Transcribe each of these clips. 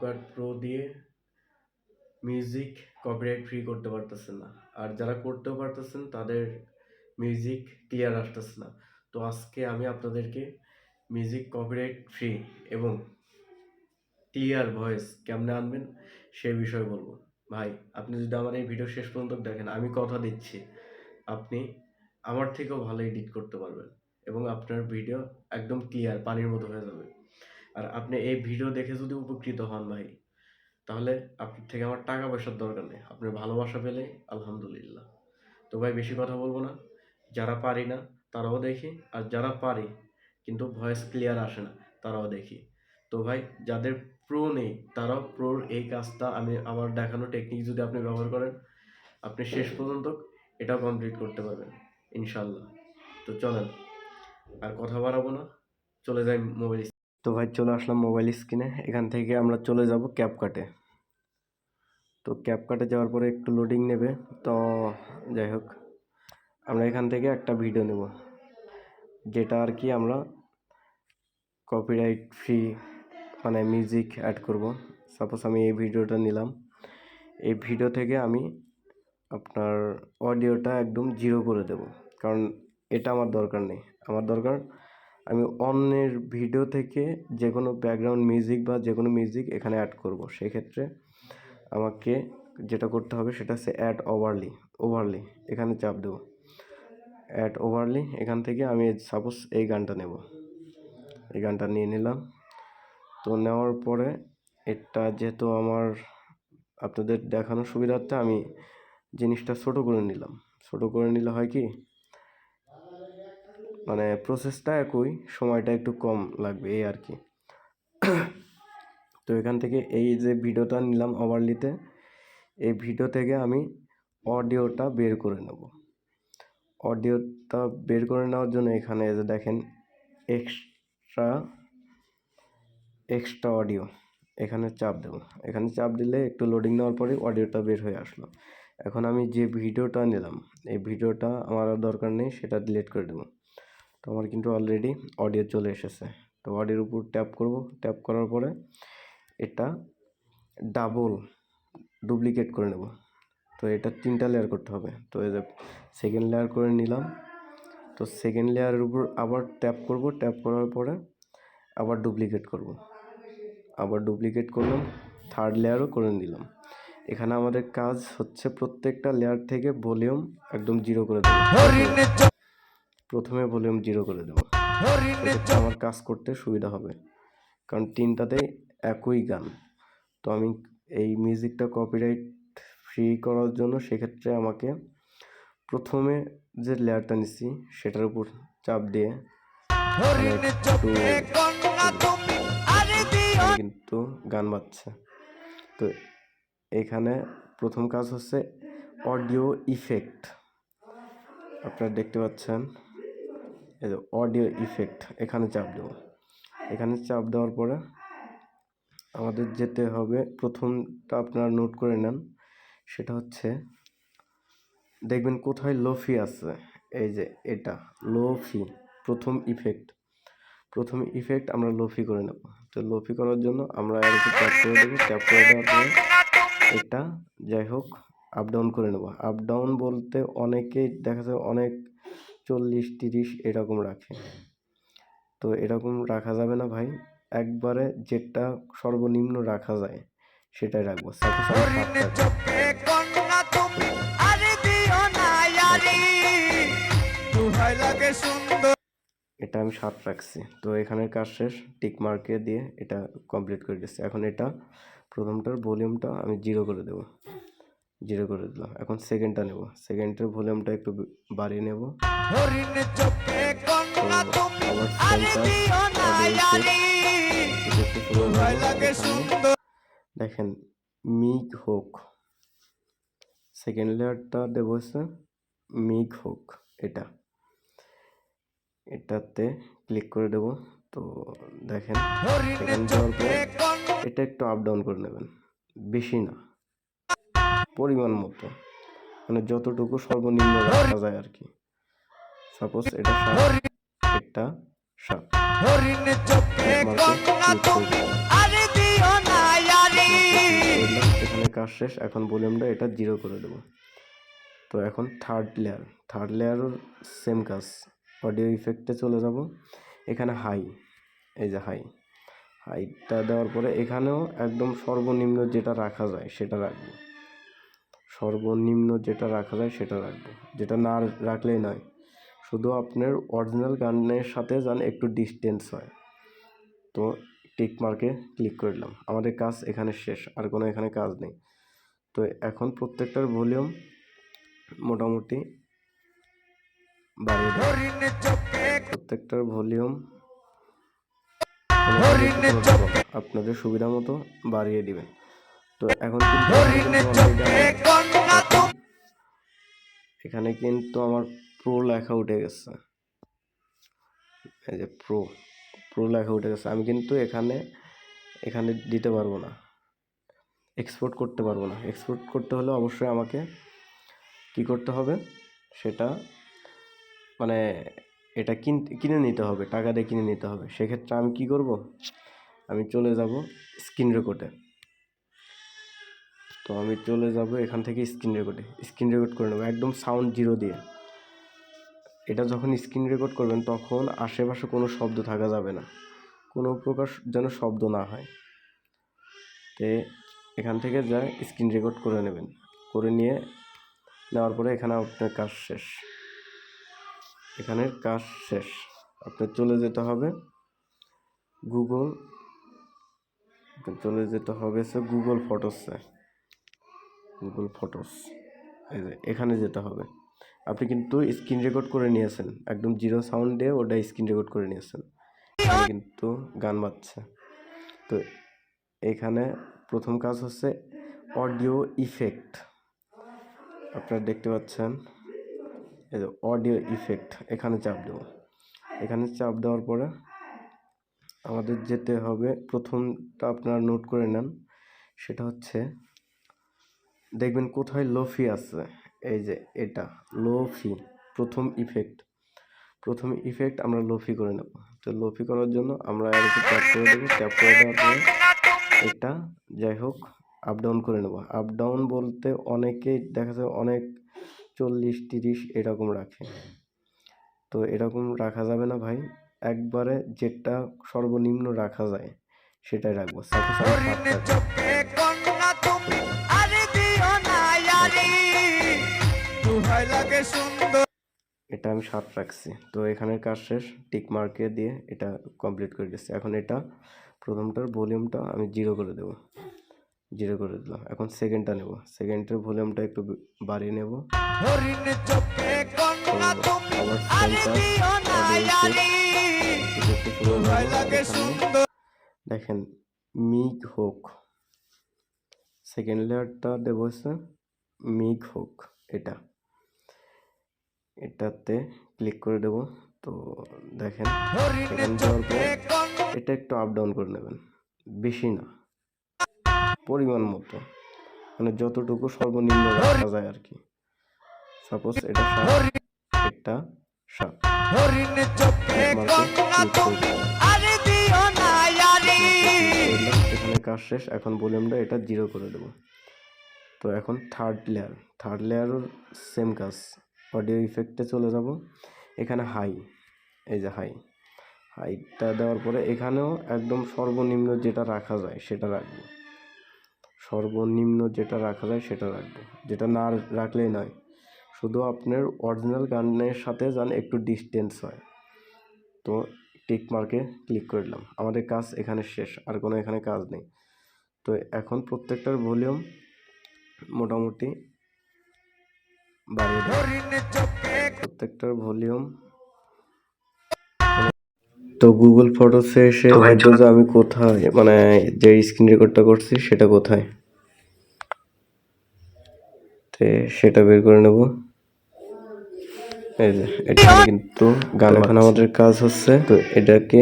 CapCut Pro দিয়ে music copyright free করতে পারতেছেন না, আর যারা করতেও পারতেছেন তাদের মিউজিক ক্লিয়ার আসতেছে না। তো আজকে আমি আপনাদেরকে মিউজিক কপিরাইট ফ্রি এবং ক্লিয়ার ভয়েস কেমনে আনবেন সেই বিষয়ে বলবো। ভাই, আপনি যদি আমার এই ভিডিও শেষ পর্যন্ত দেখেন, আমি কথা দিচ্ছি আপনি আমার থেকেও ভালো এডিট করতে পারবেন এবং আপনার ভিডিও একদম ক্লিয়ার পানির মতো হয়ে যাবে। আর আপনি এই ভিডিও দেখে যদি উপকৃত হন ভাই, তাহলে আপনার থেকে আমার টাকা পয়সার দরকার নেই, আপনার ভালোবাসা পেলে আলহামদুলিল্লাহ। তো ভাই বেশি কথা বলবো না, যারা পারি না তারাও দেখি, আর যারা পারি কিন্তু ভয়েস ক্লিয়ার আসে না তারাও দেখি। তো ভাই, যাদের প্রো নেই তারাও প্রোর এই কাজটা আমি আমার দেখানো টেকনিক যদি আপনি ব্যবহার করেন, আপনি শেষ পর্যন্ত এটাও কমপ্লিট করতে পারবেন ইনশাল্লাহ। তো চলেন আর কথা বাড়াবো না, চলে যাই মোবাইল। তো ভাই চলে আসলাম মোবাইল স্ক্রিনে, এখান থেকে আমরা চলে যাব ক্যাপকাটে। তো ক্যাপকাটে যাওয়ার পরে একটু লোডিং নেবে। তো যাই হোক, আমরা এখান থেকে একটা ভিডিও নেব যেটা আর কি আমরা কপিরাইট ফ্রি মানে মিউজিক অ্যাড করব। সাপোজ আমি এই ভিডিওটা নিলাম, এই ভিডিও থেকে আমি আপনার অডিওটা একদম জিরো করে দেব, কারণ এটা আমার দরকার নেই। আমার দরকার আমি অন্যের ভিডিও থেকে যে কোনো ব্যাকগ্রাউন্ড মিউজিক বা যে কোনো মিউজিক এখানে অ্যাড করব। সেক্ষেত্রে আমাকে যেটা করতে হবে সেটা হচ্ছে অ্যাড ওভারলি এখানে চাপ দেব। অ্যাড ওভারলি, এখান থেকে আমি সাপোজ এই গানটা নেব, এই গানটা নিয়ে নিলাম। তো নেওয়ার পরে এটা যেহেতু আমার আপনাদের দেখানোর সুবিধার্থে আমি জিনিসটা ছোট করে নিলাম। ছোট করে নিলে হয় কি, মানে প্রসেসটা একই, সময়টা একটু কম লাগবে এই আর কি। তো এখান থেকে এই যে ভিডিওটা নিলাম ওভারলিতে, এই ভিডিও থেকে আমি অডিওটা বের করে নেব। অডিওটা বের করে নেওয়ার জন্য এখানে যে দেখেন এক্সট্রা অডিও, এখানে চাপ দেব। এখানে চাপ দিলে একটু লোডিং নেওয়ার পরে অডিওটা বের হয়ে আসলো। এখন আমি যে ভিডিওটা নিলাম, এই ভিডিওটা আমার আর দরকার নেই, সেটা ডিলিট করে দেবো। তো আমার কিন্তু অলরেডি অডিও চলে এসেছে। তো অডিওর উপর ট্যাপ করব, ট্যাপ করার পরে এটা ডুপ্লিকেট করে নেব। তো এটা 3টা লেয়ার করতে হবে। তো এই যে সেকেন্ড লেয়ার করে নিলাম। তো সেকেন্ড লেয়ারের উপর আবার ট্যাপ করব, ট্যাপ করার পরে আবার ডুপ্লিকেট করব, আবার ডুপ্লিকেট করলাম, থার্ড লেয়ারও করে নিলাম। এখানে আমাদের কাজ হচ্ছে প্রত্যেকটা লেয়ার থেকে ভলিউম একদম জিরো করে দেবো। প্রথমে ভলিউম জিরো করে দেবো, আমার কাজ করতে সুবিধা হবে, কারণ 3টাতেই একই গান। তো আমি এই মিউজিকটা কপিরাইট ফ্রি করার জন্য সেক্ষেত্রে আমাকে প্রথমে যে লেয়ারটা নিচ্ছি সেটার উপর চাপ দিয়ে কিন্তু গান বাজছে। তো এখানে প্রথম কাজ হচ্ছে অডিও ইফেক্ট, আপনারা দেখতে পাচ্ছেন এই যে অডিও ইফেক্ট, এখানে চাপ দেব। এখানে চাপ দেওয়ার পরে আমাদের যেতে হবে, প্রথমটা আপনারা নোট করে নেন, সেটা হচ্ছে দেখবেন কোথায় লোফি আছে, এই যে এটা লোফি, প্রথম ইফেক্ট আমরা লোফি করে নেব। তো লোফি করার জন্য আমরা এর উপর ট্যাপ করে দেবো। ট্যাপ করে দেওয়ার পরে এটা যাই হোক আপ ডাউন করে নেব। আপ ডাউন বলতে অনেকেই দেখা যায় অনেক 40-30 এরকম রাখে। তো এরকম রাখা যাবে না ভাই, একবারে যেটা সর্বনিম্ন রাখা যায় সেটাই রাখবো। এটা আমি 7 রাখছি। তো এখানের কাজ শেষ, টিক মার্কে দিয়ে এটা কমপ্লিট করে দিচ্ছি। এখন এটা প্রথমটার ভলিউমটা আমি জিরো করে দেব, জিরো করে দিলাম। এখন সেকেন্ডটা নেব, সেকেন্ডের ভলিউমটা একটু বাড়িয়ে নেব। দেখেন মিগ হোক, সেকেন্ড লেয়ারটা দেবো হচ্ছে মিগ হোক, এটাতে ক্লিক করে দেব। তো দেখেন এখানে যাওয়ার পর এটা একটু আপ ডাউন করে নেবেন, বেশি না, পরিমাণ মতো, মানে যতটুকু সর্বনিম্ন রাখা যায় আর কি। সাপোজ এটা 7, কাজ শেষ। এখন ভলিউমটা এটা 0 করে দেব। তো এখন থার্ড লেয়ারও সেম কাজ। অডিও ইফেক্টে চলে যাব, এখানে হাই, এই যে হাইটটা দেওয়ার পরে এখানেও একদম সর্বনিম্ন যেটা রাখা যায় সেটা রাখবো। যেটা না রাখলেই নয়, শুধু আপনার অরিজিনাল গানের সাথে যেন একটু ডিস্টেন্স হয়। তো টিক মার্কে ক্লিক করলাম, আমাদের কাজ এখানে শেষ, আর কোনো এখানে কাজ নেই। তো এখন প্রত্যেকটার ভলিউম মোটামুটি বাড়িয়ে দেবেন। প্রত্যেকটার ভলিউম আপনাদের সুবিধা মতো বাড়িয়ে দিবেন। তো এখন এখানে কিন্তু আমার প্রো লেখা উঠে গেছে, এই যে প্রো লেখা উঠে গেছে। আমি কিন্তু এখানে দিতে পারবো না, এক্সপোর্ট করতে পারবো না। এক্সপোর্ট করতে হলে অবশ্যই আমাকে কি করতে হবে, সেটা মানে এটা কিনে নিতে হবে, টাকা দিয়ে কিনে নিতে হবে। সেক্ষেত্রে আমি কি করব, আমি চলে যাব স্ক্রিন রেকর্ডে। তো আমি চলে যাব এখান থেকে স্ক্রিন রেকর্ড করে নেব একদম সাউন্ড 0 দিয়ে। এটা যখন স্ক্রিন রেকর্ড করবেন তখন আশেপাশে কোনো শব্দ থাকা যাবে না, কোনো প্রকার যেন শব্দ না হয়। তো এখান থেকে যা স্ক্রিন রেকর্ড করে নেবেন, করে নেওয়ার পরে এখানে আপনার কাজ শেষ। আপনার চলে যেতে হবে গুগল ফটোস, এই যে এখানে যেতে হবে। আপনি কিন্তু স্ক্রিন রেকর্ড করে নিয়েছেন, একদম 0 সাউন্ড দিয়ে ওটা স্ক্রিন রেকর্ড করে নিয়েছেন। এখানে কিন্তু গান বাজছে। তো এখানে প্রথম কাজ হচ্ছে অডিও ইফেক্ট, আপনারা দেখতে পাচ্ছেন এই যে অডিও ইফেক্ট, এখানে চাপ দেব। এখানে চাপ দেওয়ার পরে আমাদের যেতে হবে, প্রথমটা আপনারা নোট করে নেন, সেটা হচ্ছে দেখবেন কোথায় লোফি আছে, এই যে এটা লোফি, প্রথম ইফেক্ট আমরা লোফি করে নেব। তো লোফি করার জন্য আমরা আর একটু ট্যাপ করে দেবো। ট্যাপ করে দেওয়ার পরে এটা যাই হোক আপ ডাউন করে নেব। আপ ডাউন বলতে অনেকেই দেখা যায় অনেক 40-30 এরকম রাখে, তো এরকম রাখা যাবে না ভাই। একবারে যেটা সর্বনিম্ন রাখা যায় সেটাই রাখবো। এটা আমি 7 রাখছি। তো এখানের কাজ শেষ, টিক মার্কে দিয়ে এটা কমপ্লিট করে দিচ্ছি। এখন এটা প্রথমটার ভলিউমটা আমি 0 করে দিলাম। এখন সেকেন্ডটা নেব, সেকেন্ডের ভলিউমটা একটু বাড়িয়ে নেব। দেখেন মিগ হোক, সেকেন্ড লেয়ারটা দেবো হচ্ছে মিগ হোক, এটাতে ক্লিক করে দেব। তো দেখেন এখানে যাওয়ার পর এটা একটু আপ ডাউন করে নেবেন, বেশি না, পরিমাণ মতো, মানে যতটুকু সর্বনিম্ন রাখা যায় আর কি। সাপোজ এটা 7, এখানে কাজ শেষ। এখন ভলিউমটা এটা 0 করে দেব। তো এখন থার্ড লেয়ারও সেম কাজ। অডিও ইফেক্টে চলে যাব, এখানে এই যে হাইটটা দেওয়ার পরে এখানেও একদম সর্বনিম্ন যেটা রাখা যায় সেটা রাখবো। যেটা না রাখলেই নয়, শুধু আপনার অরিজিনাল গানের সাথে যেন একটু ডিস্টেন্স হয়। তো টিক মার্কে ক্লিক করলাম, আমাদের কাজ এখানে শেষ, আর কোনো এখানে কাজ নেই। তো এখন প্রত্যেকটার ভলিউম মোটামুটি বাড়িয়ে দেবেন। তো গুগল ফটোসে এসে হয়তো যে আমি কোথায় মানে যে স্ক্রিন রেকর্ডটা করছি সেটা কোথায়, তো সেটা বের করে নেব। এই যে এটা কিন্তু গান, এখন আমাদের কাজ হচ্ছে তো এটাকে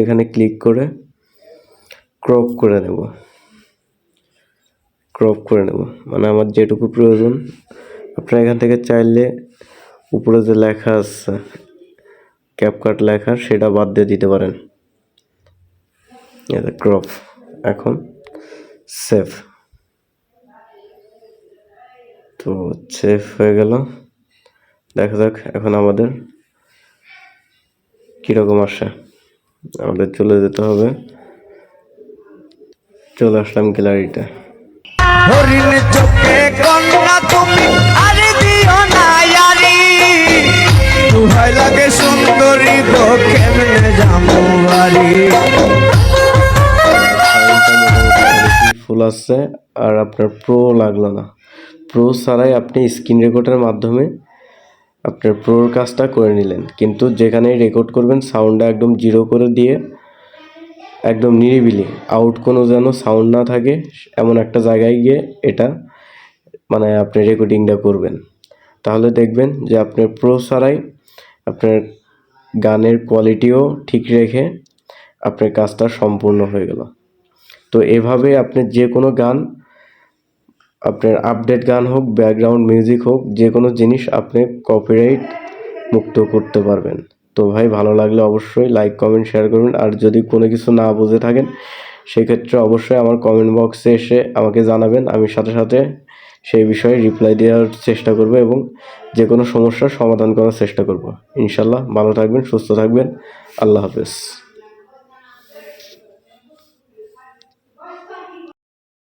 এখানে ক্লিক করে ক্রপ করে নেব, মানে আমার যেটুকু প্রয়োজন। আপনারা এখান থেকে চাইলে উপরে যে লেখা আছে ক্যাপকাট লেখা সেটা বাদ দিয়ে দিতে পারেন। ক্রপ, এখন সেভ। তো সেভ হয়ে গেল। দেখা যাক এখন আমাদের কীরকম আসে। আমাদের চলে যেতে হবে, চলে আসলাম গ্যালারিতে। হরিণ চোখে কন্যা তুমি আর দিও না ইয়ারি, দুহাই লাগে সুন্দরী গো কেমনে যাবো বাড়ি। ফুল আসছে আর আপনার প্রো লাগলো না। প্রো ছাড়াই আপনি স্ক্রিন রেকর্ডের মাধ্যমে আপনার প্রোর কাজটা করে নিলেন, কিন্তু যেখানে রেকর্ড করবেন সাউন্ডটা একদম জিরো করে দিয়ে একদম নিরিবিলি, আউট কোনো যেন সাউন্ড না থাকে এমন একটা জায়গায় গিয়ে এটা মানে আপনি রেকর্ডিংটা করবেন। তাহলে দেখবেন যে আপনার প্রো ছাড়াই আপনার গানের কোয়ালিটিও ঠিক রেখে আপনার কাজটা সম্পূর্ণ হয়ে গেল। তো এভাবে আপনি যে কোনো গান, আপনার আপডেট গান হোক, ব্যাকগ্রাউন্ড মিউজিক হোক, যে কোনো জিনিস আপনি কপিরাইট মুক্ত করতে পারবেন। তো ভাই ভালো লাগলে অবশ্যই লাইক, কমেন্ট, শেয়ার করবেন। আর যদি কোনো কিছু না বুঝে থাকেন সেক্ষেত্রে অবশ্যই আমার কমেন্ট বক্সে এসে আমাকে জানাবেন। আমি সাথে সাথে সেই বিষয়ে রিপ্লাই দেওয়ার চেষ্টা করব এবং যে কোনো সমস্যার সমাধান করার চেষ্টা করব। ইনশাল্লাহ ভালো থাকবেন, সুস্থ থাকবেন। আল্লাহ হাফেজ।